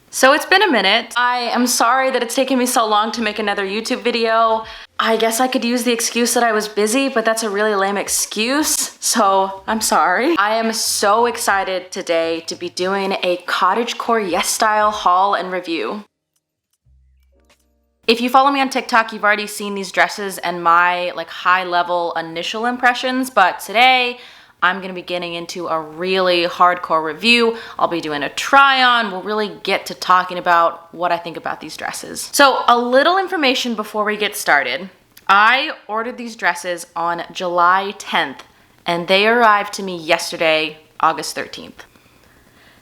So it's been a minute. I am sorry that it's taken me so long to make another YouTube video. I guess I could use the excuse that I was busy, but that's a really lame excuse, so I'm sorry. I am so excited today to be doing a cottagecore Yesstyle haul and review. If you follow me on TikTok, you've already seen these dresses and my high level initial impressions, but today I'm gonna be getting into a really hardcore review. I'll be doing a try on. We'll really get to talking about what I think about these dresses. So a little information before we get started. I ordered these dresses on July 10th and they arrived to me yesterday, August 13th.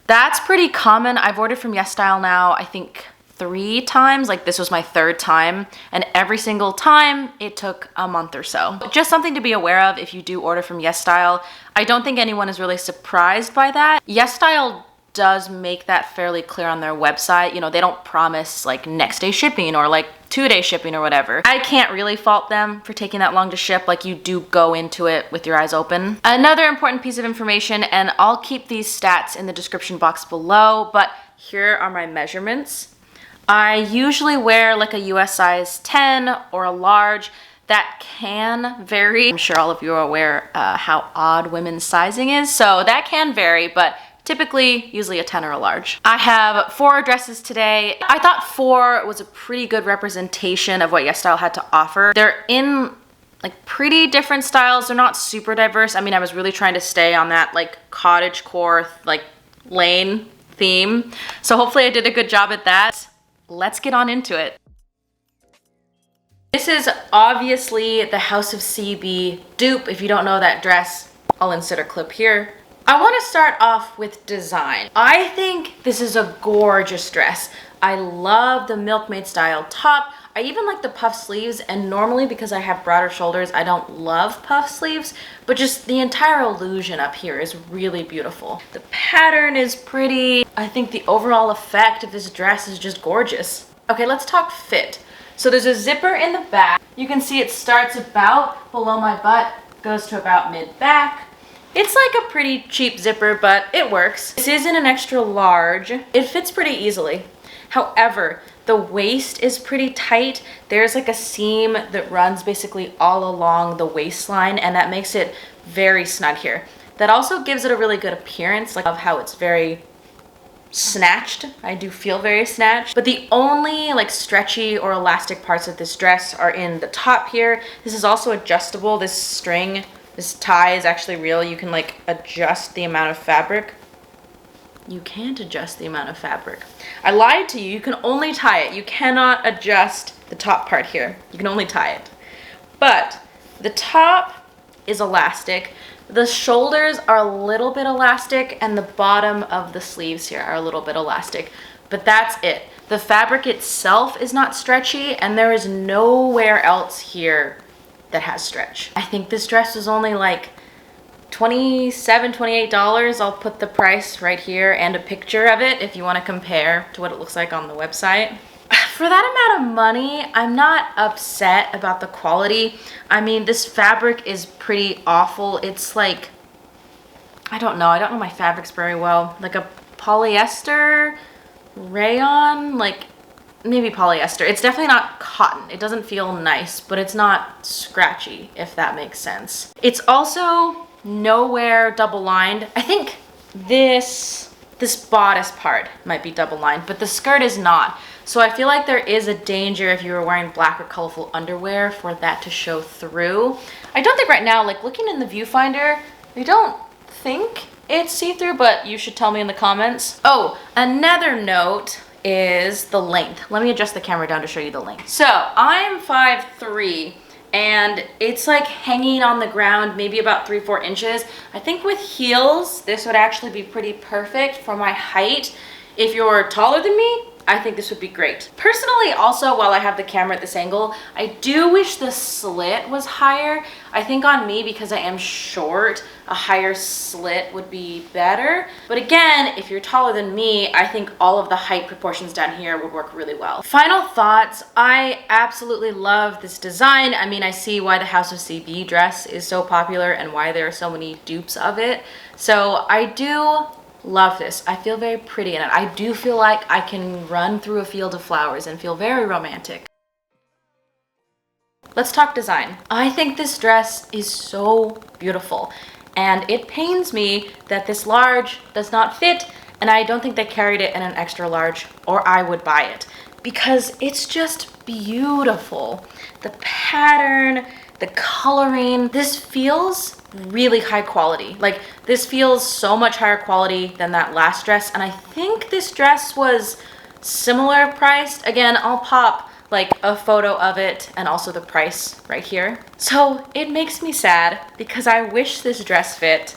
That's pretty common. I've ordered from Yesstyle now, I think 3 times, this was my 3rd time, and every single time it took a month or so. Just something to be aware of if you do order from Yesstyle. I don't think anyone is really surprised by that. Yesstyle does make that fairly clear on their website. You know, they don't promise next day shipping or 2-day shipping or whatever. I can't really fault them for taking that long to ship. You do go into it with your eyes open. Another important piece of information, and I'll keep these stats in the description box below, but here are my measurements. I usually wear a US size 10 or a large. That can vary. I'm sure all of you are aware how odd women's sizing is, so that can vary, but typically usually a 10 or a large. I have 4 dresses today. I thought 4 was a pretty good representation of what Yesstyle had to offer. They're in pretty different styles. They're not super diverse. I mean, I was really trying to stay on that cottagecore lane theme, so hopefully I did a good job at that. Let's get on into it. This is obviously the House of CB dupe. If you don't know that dress, I'll insert a clip here. I want to start off with design. I think this is a gorgeous dress. I love the milkmaid style top. I even like the puff sleeves, and normally because I have broader shoulders, I don't love puff sleeves, but just the entire illusion up here is really beautiful. The pattern is pretty. I think the overall effect of this dress is just gorgeous. Okay, let's talk fit. So there's a zipper in the back. You can see it starts about below my butt, goes to about mid-back. It's a pretty cheap zipper, but it works. This isn't an extra large. It fits pretty easily. However, the waist is pretty tight. There's a seam that runs basically all along the waistline, and that makes it very snug here. That also gives it a really good appearance, of how it's very snatched. I do feel very snatched. But the only stretchy or elastic parts of this dress are in the top here. This is also adjustable. This string, this tie is actually real. You can adjust the amount of fabric. You can't adjust the amount of fabric. I lied to you. You can only tie it. You cannot adjust the top part here. You can only tie it. But the top is elastic. The shoulders are a little bit elastic, and the bottom of the sleeves here are a little bit elastic. But that's it. The fabric itself is not stretchy, and there is nowhere else here that has stretch. I think this dress was only $27, $28. I'll put the price right here and a picture of it if you want to compare to what it looks like on the website. For that amount of money, I'm not upset about the quality. I mean, this fabric is pretty awful. It's I don't know my fabrics very well. A polyester, rayon, maybe polyester. It's definitely not cotton. It doesn't feel nice, but it's not scratchy, if that makes sense. It's also nowhere double lined. I think this bodice part might be double lined, but the skirt is not. So I feel there is a danger if you were wearing black or colorful underwear for that to show through. I don't think right now, looking in the viewfinder, I don't think it's see-through, but you should tell me in the comments. Oh, another note is the length. Let me adjust the camera down to show you the length. So I'm 5'3", and it's hanging on the ground maybe about 3-4 inches. I think with heels, this would actually be pretty perfect for my height. If you're taller than me, I think this would be great. Personally, also, while I have the camera at this angle, I do wish the slit was higher. I think on me, because I am short, a higher slit would be better. But again, if you're taller than me, I think all of the height proportions down here would work really well. Final thoughts, I absolutely love this design. I mean, I see why the House of CB dress is so popular and why there are so many dupes of it. So I do love this. I feel very pretty in it. I do feel like I can run through a field of flowers and feel very romantic. Let's talk design. I think this dress is so beautiful, and it pains me that this large does not fit, and I don't think they carried it in an extra large, or I would buy it, because it's just beautiful. The pattern, the coloring, this feels really high quality. Like, this feels so much higher quality than that last dress, and I think this dress was similar priced. Again, I'll pop like a photo of it and also the price right here. So it makes me sad because I wish this dress fit,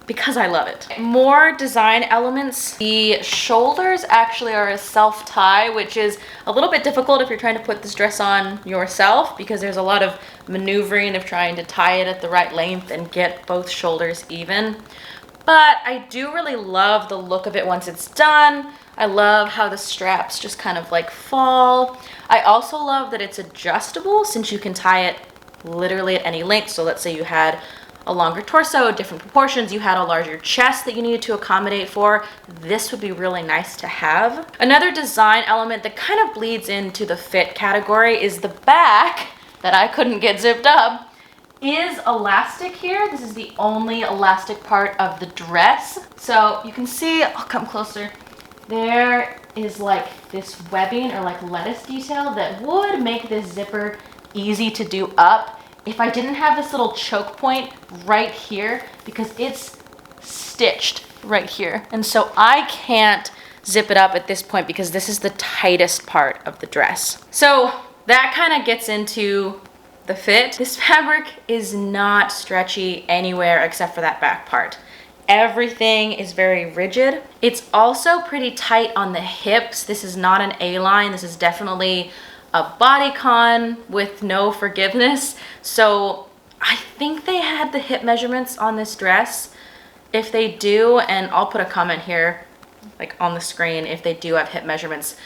because I love it. More design elements. The shoulders actually are a self-tie, which is a little bit difficult if you're trying to put this dress on yourself, because there's a lot of maneuvering of trying to tie it at the right length and get both shoulders even. But I do really love the look of it once it's done. I love how the straps just kind of like fall. I also love that it's adjustable, since you can tie it literally at any length. So let's say you had a longer torso, different proportions, you had a larger chest that you needed to accommodate for, this would be really nice to have. Another design element that kind of bleeds into the fit category is the back that I couldn't get zipped up is elastic here. This is the only elastic part of the dress. So you can see, I'll come closer, there is like this webbing or like lettuce detail that would make this zipper easy to do up if I didn't have this little choke point right here, because it's stitched right here. And so I can't zip it up at this point because this is the tightest part of the dress. So that kind of gets into the fit. This fabric is not stretchy anywhere except for that back part. Everything is very rigid. It's also pretty tight on the hips. This is not an A-line. This is definitely a bodycon with no forgiveness. So I think they had the hip measurements on this dress. If they do, and I'll put a comment here, like on the screen, if they do have hip measurements,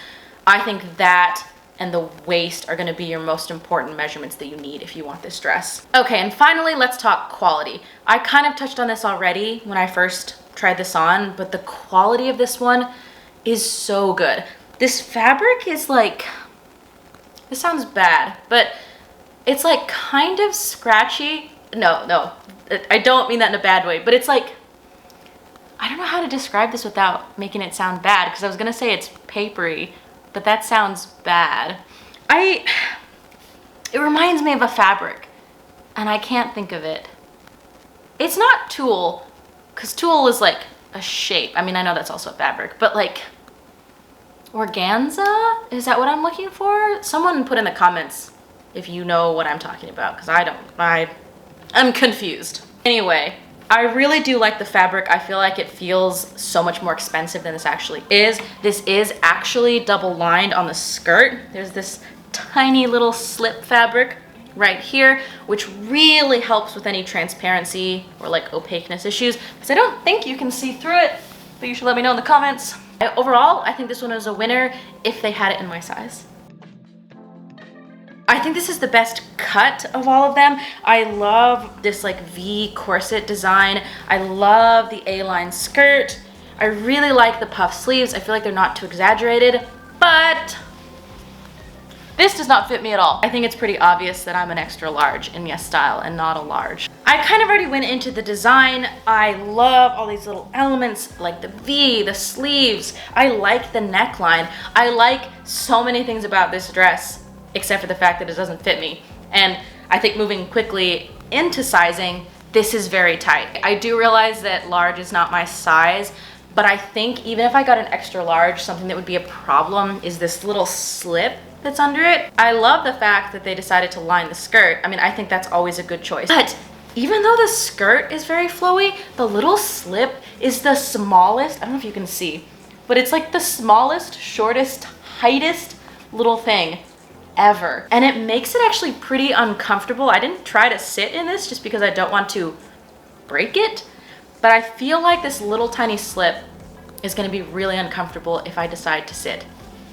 I think that and the waist are gonna be your most important measurements that you need if you want this dress. Okay, and finally, let's talk quality. I kind of touched on this already when I first tried this on, but the quality of this one is so good. This fabric is like, this sounds bad, but it's like kind of scratchy. No, I don't mean that in a bad way, but it's like, I don't know how to describe this without making it sound bad, because I was gonna say it's papery, but that sounds bad. It reminds me of a fabric, and I can't think of it. It's not tulle, because tulle is like a shape. I mean, I know that's also a fabric, but like organza? Is that what I'm looking for? Someone put in the comments if you know what I'm talking about, because I don't. I'm confused. Anyway, I really do like the fabric. I feel like it feels so much more expensive than this actually is. This is actually double lined on the skirt. There's this tiny little slip fabric right here, which really helps with any transparency or like opaqueness issues, because I don't think you can see through it, but you should let me know in the comments. Overall, I think this one is a winner if they had it in my size. I think this is the best cut of all of them. I love this like V corset design. I love the A-line skirt. I really like the puff sleeves. I feel like they're not too exaggerated, but this does not fit me at all. I think it's pretty obvious that I'm an extra large in Yesstyle and not a large. I kind of already went into the design. I love all these little elements like the V, the sleeves. I like the neckline. I like so many things about this dress, except for the fact that it doesn't fit me. And I think moving quickly into sizing, this is very tight. I do realize that large is not my size, but I think even if I got an extra large, something that would be a problem is this little slip that's under it. I love the fact that they decided to line the skirt. I mean, I think that's always a good choice. But even though the skirt is very flowy, the little slip is the smallest, I don't know if you can see, but it's like the smallest, shortest, tightest little thing ever. And it makes it actually pretty uncomfortable. I didn't try to sit in this just because I don't want to break it, but I feel like this little tiny slip is gonna be really uncomfortable if I decide to sit,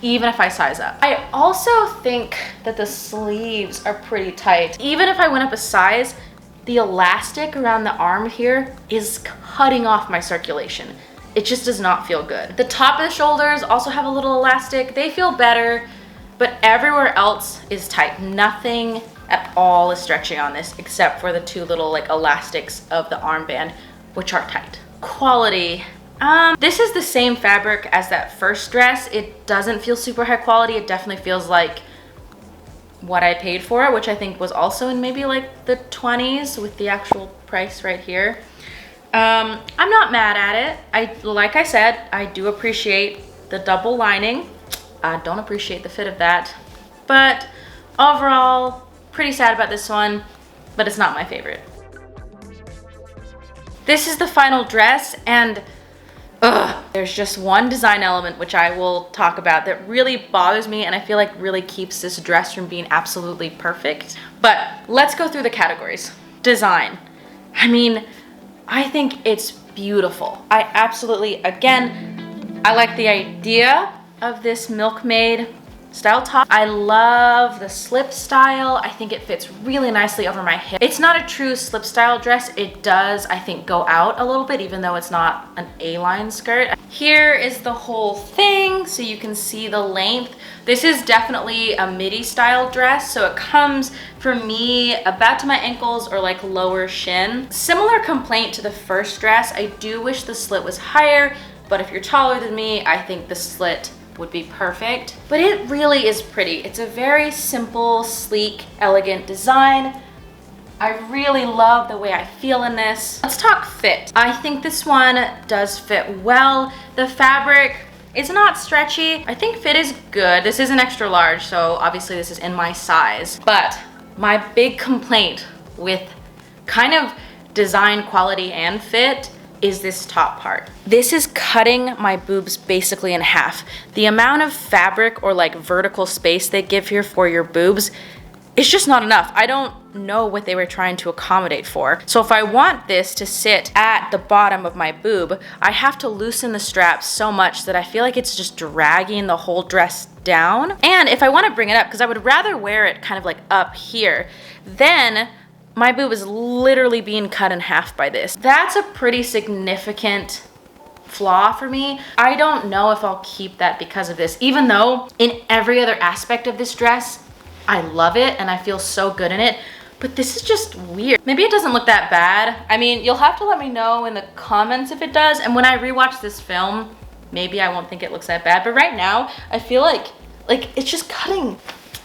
even if I size up. I also think that the sleeves are pretty tight. Even if I went up a size, the elastic around the arm here is cutting off my circulation. it just does not feel good. The top of the shoulders also have a little elastic. They feel better, but everywhere else is tight. Nothing at all is stretching on this except for the two little like elastics of the armband, which are tight. Quality. This is the same fabric as that first dress. It doesn't feel super high quality. It definitely feels like what I paid for it, which I think was also in maybe like the 20s with the actual price right here. I'm not mad at it. Like I said, I do appreciate the double lining. I don't appreciate the fit of that, but overall, pretty sad about this one, but it's not my favorite. This is the final dress, and there's just one design element which I will talk about that really bothers me and I feel like really keeps this dress from being absolutely perfect. But let's go through the categories. Design. I mean, I think it's beautiful. I absolutely, again, I like the idea of this milkmaid style top. I love the slip style. I think it fits really nicely over my hip. It's not a true slip style dress. It does, I think, go out a little bit, even though it's not an A-line skirt. Here is the whole thing, so you can see the length. This is definitely a midi style dress, so it comes for me about to my ankles or like lower shin. Similar complaint to the first dress. I do wish the slit was higher, but if you're taller than me, I think the slit would be perfect. But it really is pretty. It's a very simple, sleek, elegant design. I really love the way I feel in this. Let's talk fit. I think this one does fit well. The fabric is not stretchy. I think fit is good. This is an extra large, so obviously this is in my size. But my big complaint with kind of design quality and fit is this top part. This is cutting my boobs basically in half. The amount of fabric or like vertical space they give here for your boobs is just not enough. I don't know what they were trying to accommodate for. So if I want this to sit at the bottom of my boob, I have to loosen the straps so much that I feel like it's just dragging the whole dress down. And if I want to bring it up, because I would rather wear it kind of like up here, then my boob is literally being cut in half by this. That's a pretty significant flaw for me. I don't know if I'll keep that because of this, even though in every other aspect of this dress, I love it and I feel so good in it. But this is just weird. Maybe it doesn't look that bad. I mean, you'll have to let me know in the comments if it does. And when I rewatch this film, maybe I won't think it looks that bad. But right now, I feel like it's just cutting.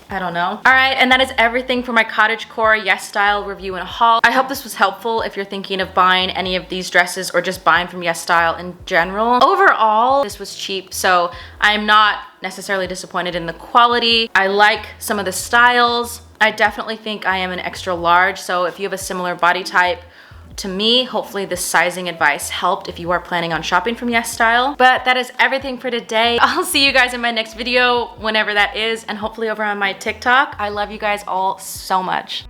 I don't know. All right, and that is everything for my Cottagecore Yesstyle review and haul. I hope this was helpful if you're thinking of buying any of these dresses or just buying from Yesstyle in general. Overall, this was cheap, so I'm not necessarily disappointed in the quality. I like some of the styles. I definitely think I am an extra large, so if you have a similar body type to me, hopefully this sizing advice helped if you are planning on shopping from Yesstyle. But that is everything for today. I'll see you guys in my next video, whenever that is, and hopefully over on my TikTok. I love you guys all so much.